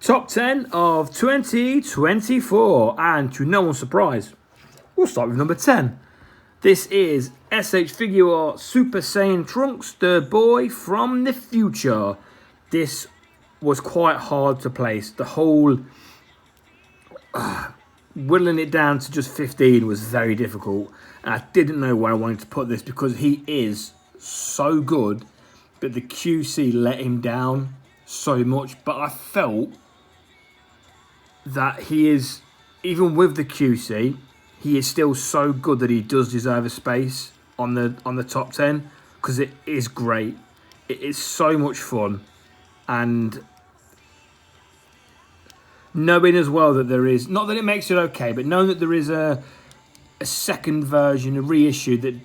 Top 10 of 2024, and to no one's surprise, we'll start with number 10. This is SH Figure Art Super Saiyan Trunks, the boy from the future. This was quite hard to place. The whole whittling it down to just 15 was very difficult. And I didn't know where I wanted to put this because he is so good, but the QC let him down so much. But I felt that he is, even with the QC, he is still so good that he does deserve a space on the top 10 because it is great. It is so much fun, and knowing as well that there is, not that it makes it okay, but knowing that there is a second version, a reissue that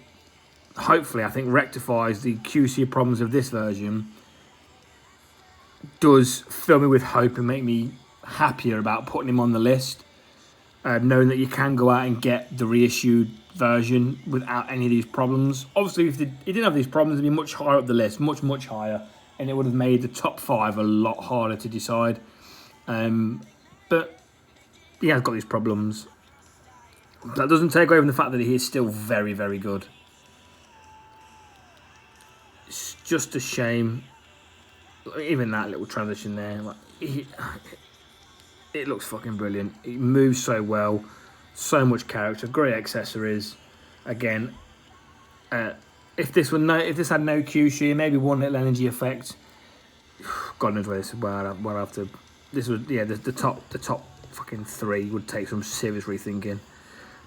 hopefully I think rectifies the QC problems of this version, does fill me with hope and make me happier about putting him on the list. Knowing that you can go out and get the reissued version without any of these problems. Obviously, if he didn't have these problems, it'd be much higher up the list, much higher, and it would have made the top 5 a lot harder to decide. But he has got these problems. That doesn't take away from the fact that he is still very, very good. It's just a shame. Even that little transition there, like it looks fucking brilliant. It moves so well, so much character, great accessories. Again, if this had no QC, maybe one little energy effect, God knows where this where after this was, yeah, the top fucking 3 would take some serious rethinking.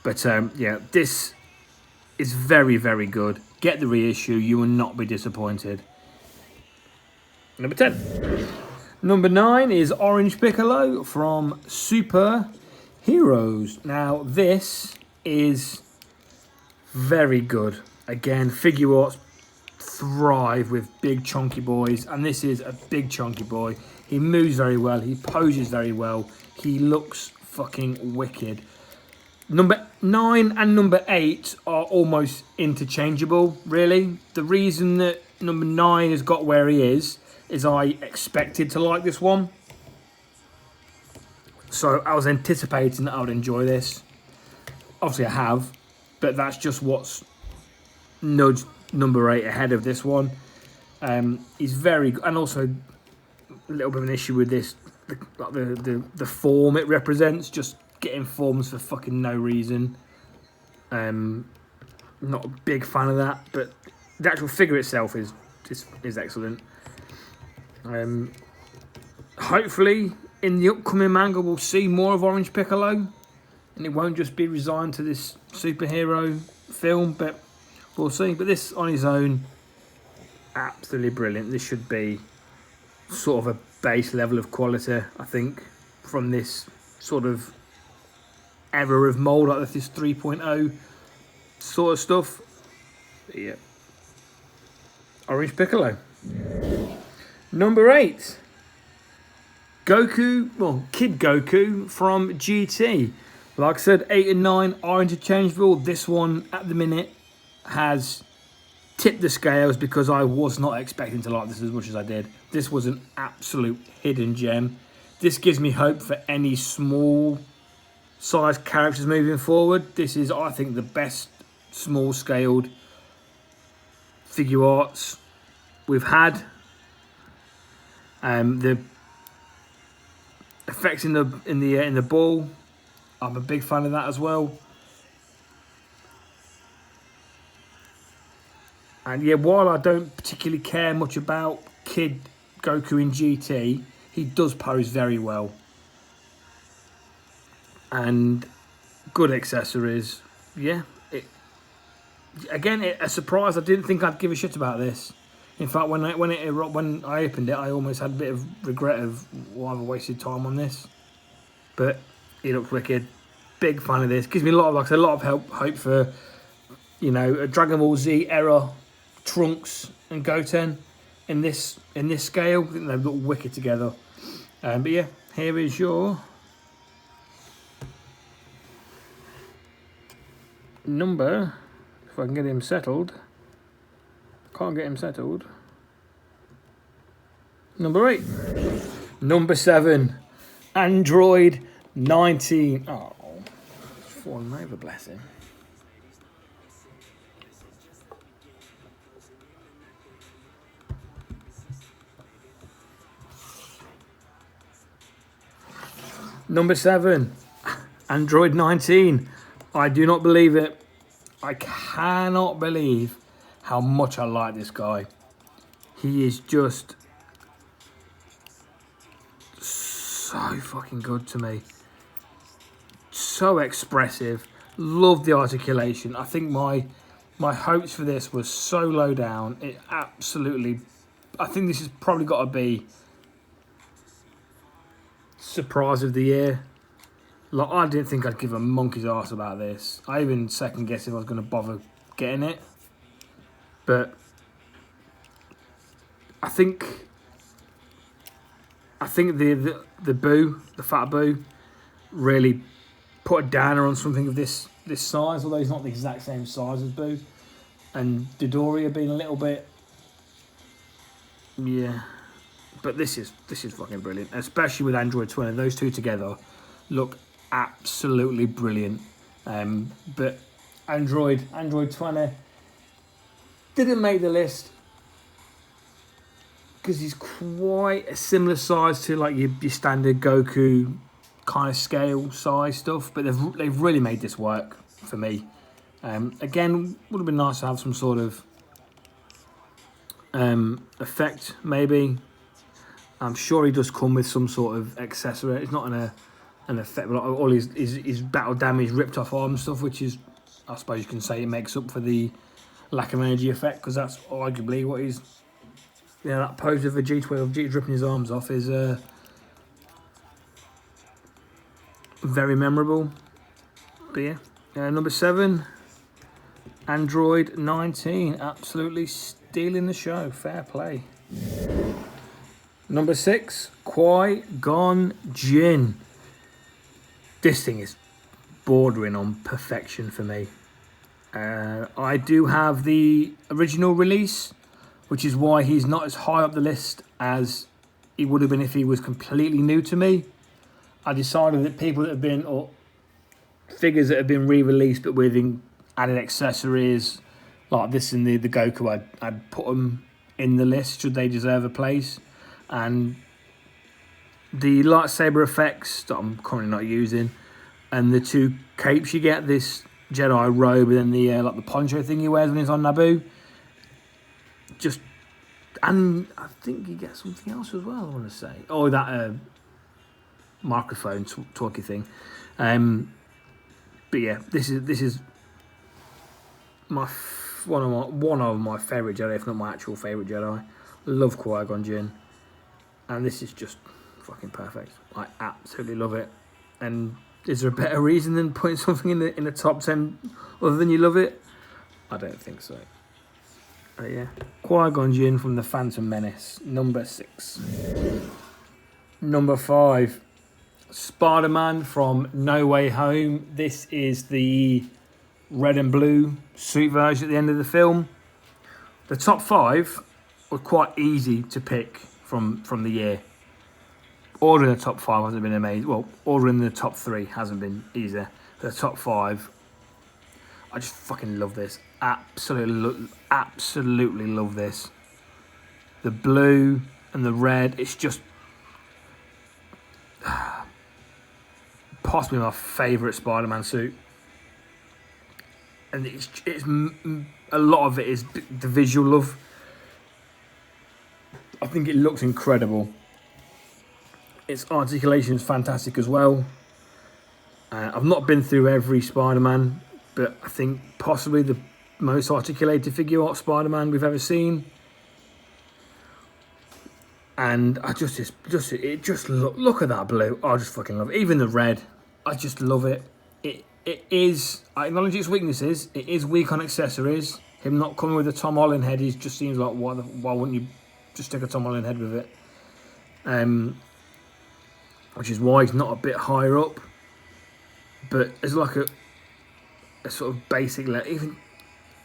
But yeah, this is very, very good. Get the reissue, you will not be disappointed. Number 10. Number 9 is Orange Piccolo from Super Heroes. Now, this is very good. Again, figure arts thrive with big chunky boys, and this is a big chunky boy. He moves very well, he poses very well, he looks fucking wicked. Number 9 and number 8 are almost interchangeable, really. The reason that number 9 has got where he is I expected to like this one. So I was anticipating that I would enjoy this. Obviously I have, but that's just what's nudged number 8 ahead of this one. He's very good, and also a little bit of an issue with this, the form it represents, just getting forms for fucking no reason. Not a big fan of that, but the actual figure itself is excellent. Hopefully in the upcoming manga we'll see more of Orange Piccolo, and it won't just be resigned to this superhero film, but we'll see. But this on his own, absolutely brilliant. This should be sort of a base level of quality, I think, from this sort of era of mold, like this 3.0 sort of stuff. But yeah, Orange Piccolo. Number 8, Goku, well, Kid Goku from GT. Like I said, 8 and 9 are interchangeable. This one, at the minute, has tipped the scales because I was not expecting to like this as much as I did. This was an absolute hidden gem. This gives me hope for any small size characters moving forward. This is, I think, the best small-scaled figure arts we've had. The effects in the ball, I'm a big fan of that as well. And yeah, while I don't particularly care much about Kid Goku in GT, he does pose very well. And good accessories. Yeah, a surprise. I didn't think I'd give a shit about this. In fact, when I opened it, I almost had a bit of regret of why I've wasted time on this. But he looks wicked. Big fan of this. Gives me a lot of hope for, you know, a Dragon Ball Z era Trunks and Goten in this scale. I think they look wicked together. But yeah, here is your number. If I can get him settled. Can't get him settled. Number 8. Number 7. Android 19. Oh, it's fallen over, bless him. Number 7, Android 19. I do not believe it. I cannot believe how much I like this guy. He is just so fucking good to me. So expressive. Love the articulation. I think my hopes for this was so low down. It absolutely... I think this has probably got to be surprise of the year. Like, I didn't think I'd give a monkey's arse about this. I even second guessed if I was going to bother getting it. But I think the Boo, the fat Boo, really put a downer on something of this size, although he's not the exact same size as Boo. And Dodoria being a little bit, yeah. But this is fucking brilliant, especially with Android 20. Those two together look absolutely brilliant. But Android 20 didn't make the list because he's quite a similar size to like your standard Goku kind of scale size stuff. But they've really made this work for me. Again, would have been nice to have some sort of effect, maybe. I'm sure he does come with some sort of accessory. It's not an effect, but all his battle damage, ripped off arm stuff, which is, I suppose you can say, it makes up for the lack of energy effect, because that's arguably what he's, you know, that pose of Vegeta where Vegeta's ripping his arms off is very memorable. But yeah, number 7, Android 19, absolutely stealing the show. Fair play. Number 6, Quon Jin. This thing is bordering on perfection for me. I do have the original release, which is why he's not as high up the list as he would have been if he was completely new to me. I decided that people that have been, or figures that have been re-released but with added accessories like this in the Goku, I'd put them in the list should they deserve a place. And the lightsaber effects that I'm currently not using, and the 2 capes you get, this Jedi robe and then the like the poncho thing he wears when he's on Naboo. And I think you get something else as well, I want to say. Oh, that microphone talky thing. But yeah, this is one of my favourite Jedi, if not my actual favourite Jedi. I love Qui-Gon Jinn. And this is just fucking perfect. I absolutely love it. And is there a better reason than putting something in the top 10 other than you love it? I don't think so. But yeah, Qui-Gon Jinn from The Phantom Menace, number 6. Number 5, Spiderman from No Way Home. This is the red and blue suit version at the end of the film. The top 5 were quite easy to pick from the year. Ordering the top 5 hasn't been amazing. Well, ordering the top 3 hasn't been easier. The top 5, I just fucking love this. Absolutely love this. The blue and the red, it's just possibly my favourite Spider-Man suit. And it's a lot of it is the visual love. I think it looks incredible. Its articulation is fantastic as well. I've not been through every Spider-Man, but I think possibly the most articulated figure art Spider-Man we've ever seen. And I just look at that blue. I just fucking love it. Even the red, I just love it. It is, I acknowledge its weaknesses. It is weak on accessories. Him not coming with a Tom Holland head, he just seems like, why wouldn't you just stick a Tom Holland head with it? Which is why he's not a bit higher up. But it's like a sort of basic level.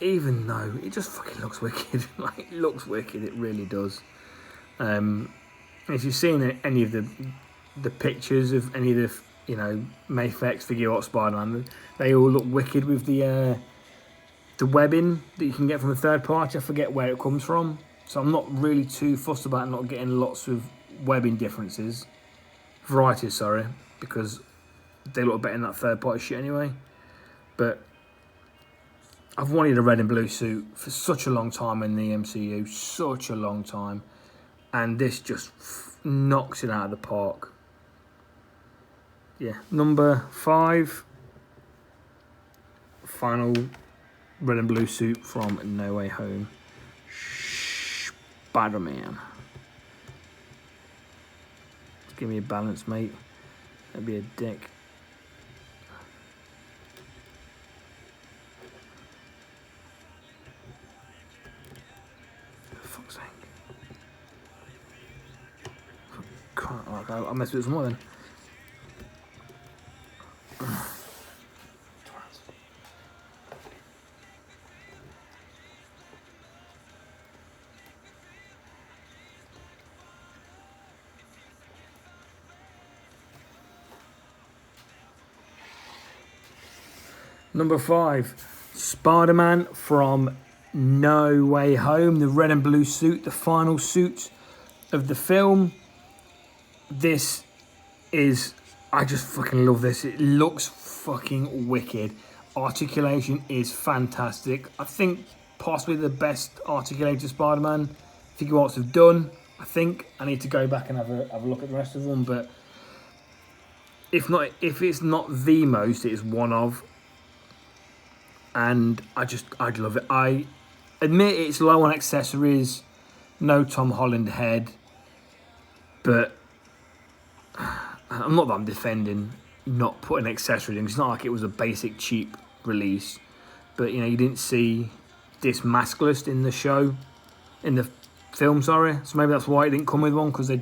Even though it just fucking looks wicked. Like, it looks wicked, it really does. If you've seen any of the the pictures of any of the, Mayfex figure art Spider-Man, they all look wicked with the webbing that you can get from a third party. I forget where it comes from, so I'm not really too fussed about not getting lots of webbing varieties, sorry, because they look better in that third party shit anyway. But I've wanted a red and blue suit for such a long time in the MCU, such a long time, and this just knocks it out of the park. Yeah, number 5, final red and blue suit from No Way Home, Spider-Man. Give me a balance, mate. That'd be a dick. For fuck's sake. I messed with it some more then. Number 5, Spider-Man from No Way Home, the red and blue suit, the final suit of the film. This is, I just fucking love this. It looks fucking wicked. Articulation is fantastic. I think possibly the best articulated Spider-Man figure arts have done. I think I need to go back and have a look at the rest of them, but if it's not the most, it is one of. And I'd love it. I admit it's low on accessories, no Tom Holland head, but I'm not that I'm defending not putting accessories in. It's not like it was a basic cheap release, but you didn't see this maskless in the show, in the film, sorry. So maybe that's why it didn't come with one, because they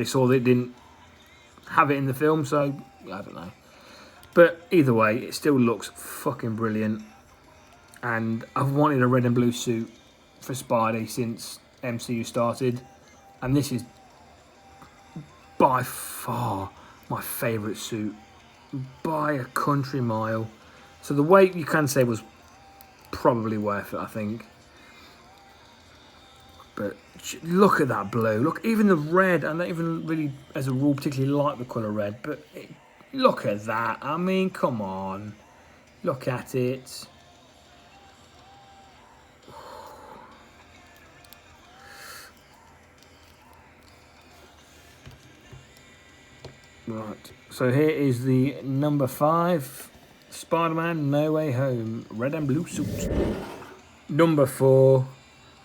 saw that it didn't have it in the film. So I don't know. But either way, it still looks fucking brilliant. And I've wanted a red and blue suit for Spidey since MCU started. And this is by far my favourite suit. By a country mile. So the weight, you can say, was probably worth it, I think. But look at that blue. Look, even the red. I don't even really, as a rule, particularly like the colour red. But look at that. I mean, come on. Look at it. Right. So here is the number 5. Spider-Man No Way Home. Red and blue suit. Number 4.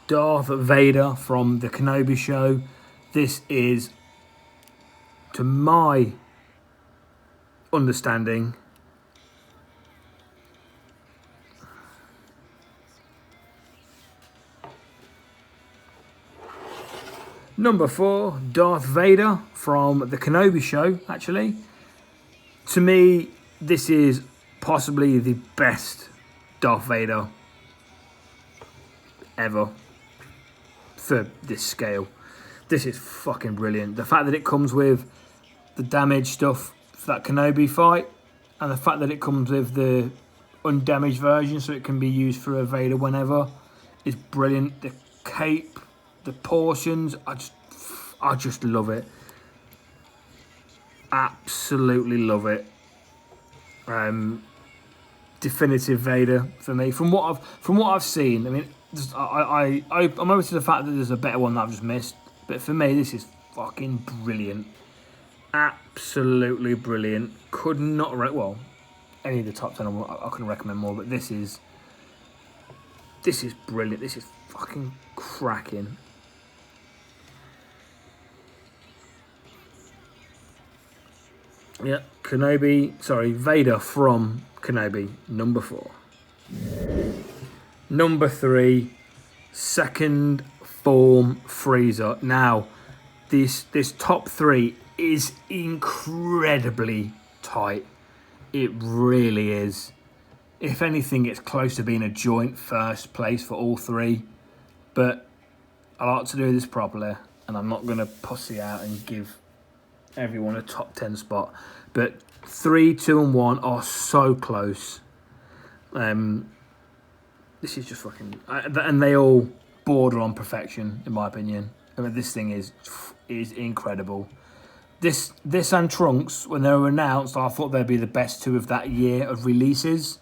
Darth Vader from the Kenobi show. This is, to my understanding, number 4, Darth Vader from the Kenobi show, actually. To me, this is possibly the best Darth Vader ever for this scale. This is fucking brilliant. The fact that it comes with the damage stuff for that Kenobi fight, and the fact that it comes with the undamaged version so it can be used for a Vader whenever, is brilliant. The cape, the portions, I just love it. Absolutely love it. Definitive Vader for me. From what I've seen, I mean, I'm open to the fact that there's a better one that I've just missed, but for me, this is fucking brilliant. Absolutely brilliant. Could not any of the top 10 I couldn't recommend more, but this is brilliant. This is fucking cracking. Yeah, Vader from Kenobi, number 4. Number 3, second form Freezer. Now, this top 3 is incredibly tight. It really is. If anything, it's close to being a joint first place for all 3. But I like to do this properly, and I'm not going to pussy out and give everyone a top 10 spot. But 3, 2, and 1 are so close. This is just fucking... and they all border on perfection, in my opinion. I mean, this thing is incredible. This and Trunks, when they were announced, I thought they'd be the best two of that year of releases.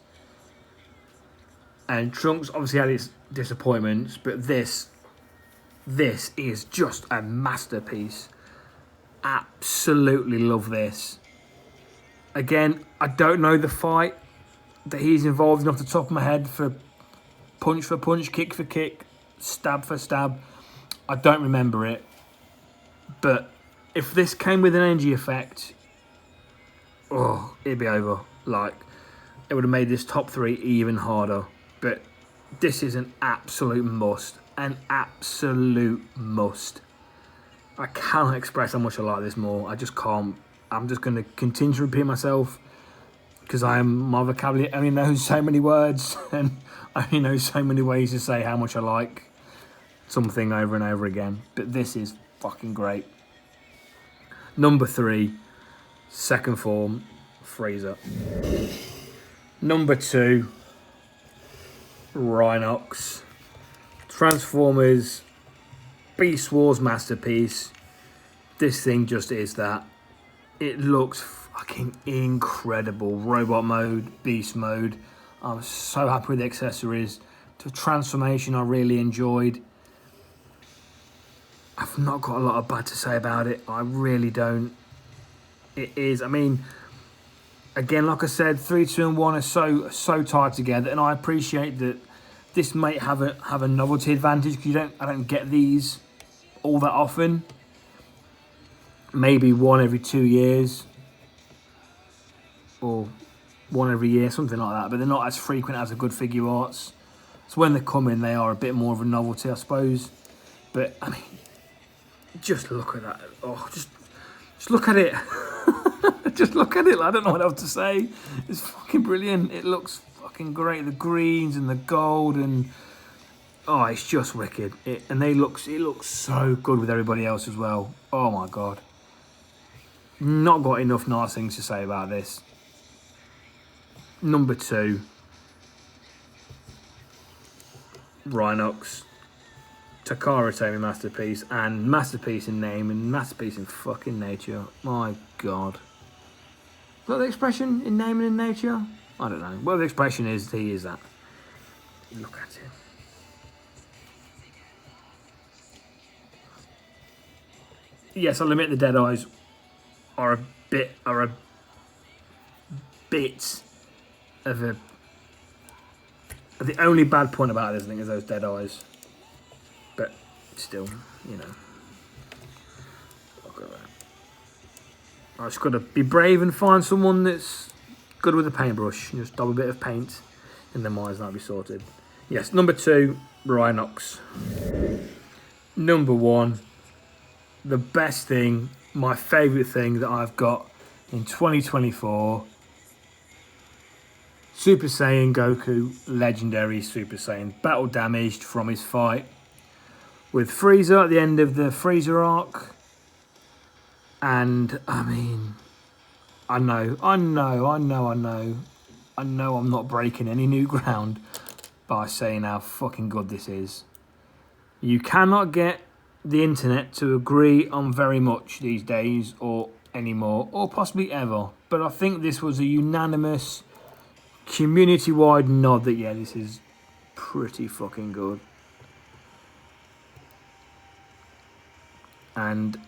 And Trunks obviously had its disappointments, but this is just a masterpiece. Absolutely love this. Again, I don't know the fight that he's involved in off the top of my head for punch, kick for kick, stab for stab. I don't remember it. But if this came with an energy effect, oh, it'd be over. Like, it would have made this top 3 even harder. But this is an absolute must. An absolute must. I cannot express how much I like this more. I just can't. I'm just going to continue to repeat myself because my vocabulary only knows so many words and I only know so many ways to say how much I like something over and over again. But this is fucking great. Number 3, second form, Frieza. Number 2, Rhinox. Transformers, Beast Wars masterpiece. This thing just is that. It looks fucking incredible. Robot mode, beast mode. I'm so happy with the accessories. The transformation I really enjoyed. I've not got a lot of bad to say about it. I really don't. It is, I mean, again, like I said, 3, 2, and 1 are so tied together, and I appreciate that this might have a novelty advantage because I don't get these all that often. Maybe one every 2 years, or one every year, something like that. But they're not as frequent as a good figure arts. So when they come in, they are a bit more of a novelty, I suppose. But I mean, just look at that. Oh, just look at it. Just look at it. I don't know what else to say. It's fucking brilliant. It looks fucking great. The greens and the gold and oh, it's just wicked. It looks so good with everybody else as well. Oh my god. Not got enough nice things to say about this. Number 2, Rhinox. Takara Tomy masterpiece, and masterpiece in name and masterpiece in fucking nature. My god. Is that the expression, in name and in nature? I don't know. Well, the expression is, he is that. Look at it. Yes, I'll admit the dead eyes are a bit of a... The only bad point about this, I think, is those dead eyes. But still, you know. Look at that. I just got to be brave and find someone that's good with a paintbrush. Just dab a bit of paint in their eyes and that'll be sorted. Yes, number 2, Rhinox. Number 1, the best thing, my favourite thing that I've got in 2024. Super Saiyan Goku, legendary Super Saiyan. Battle damaged from his fight with Frieza at the end of the Frieza arc. And, I mean, I know I'm not breaking any new ground by saying how fucking good this is. You cannot get the internet to agree on very much these days or anymore, or possibly ever. But I think this was a unanimous, community-wide nod that, yeah, this is pretty fucking good. And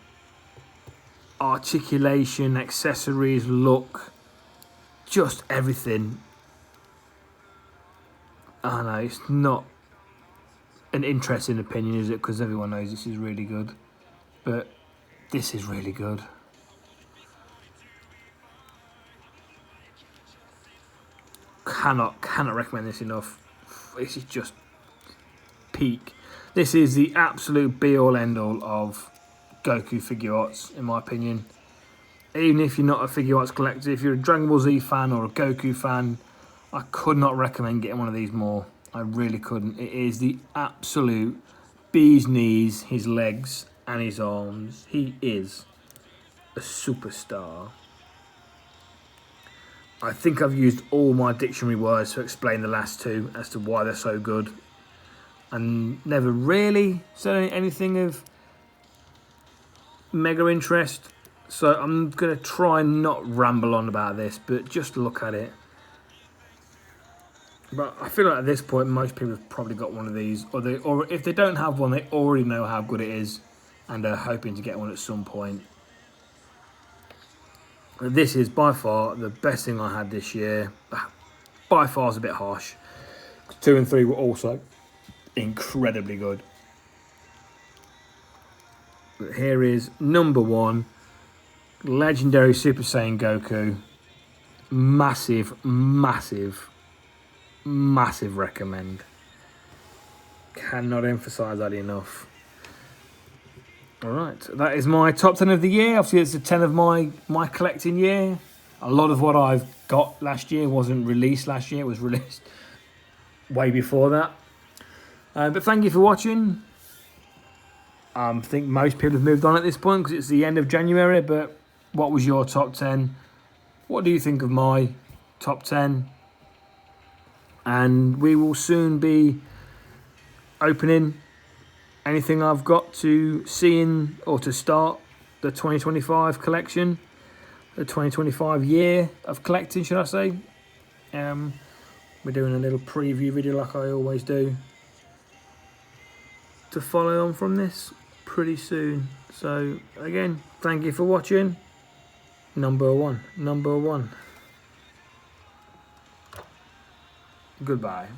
articulation, accessories, look, just everything. I know, it's not an interesting opinion, is it? Because everyone knows this is really good. But this is really good. Cannot recommend this enough. This is just peak. This is the absolute be-all, end-all of Goku figure arts, in my opinion. Even if you're not a figure arts collector, if you're a Dragon Ball Z fan or a Goku fan, I could not recommend getting one of these more. I really couldn't. It is the absolute bee's knees, his legs and his arms. He is a superstar. I think I've used all my dictionary words to explain the last two as to why they're so good, and never really said anything of mega interest. So I'm going to try and not ramble on about this, but just look at it. But I feel like at this point, most people have probably got one of these, or if they don't have one, they already know how good it is, and are hoping to get one at some point. This is by far the best thing I had this year. By far is a bit harsh. 2 and 3 were also incredibly good. But here is number 1, Legendary Super Saiyan Goku. Massive, massive, massive recommend. Cannot emphasize that enough. Alright, that is my top 10 of the year. Obviously it's the 10 of my collecting year. A lot of what I've got last year wasn't released last year. It was released way before that. But thank you for watching. I think most people have moved on at this point because it's the end of January. But what was your top 10? What do you think of my top 10? And we will soon be opening anything I've got to see in, or to start the 2025 collection, the 2025 year of collecting, should I say. We're doing a little preview video like I always do to follow on from this pretty soon. So again, thank you for watching. Number one. Goodbye.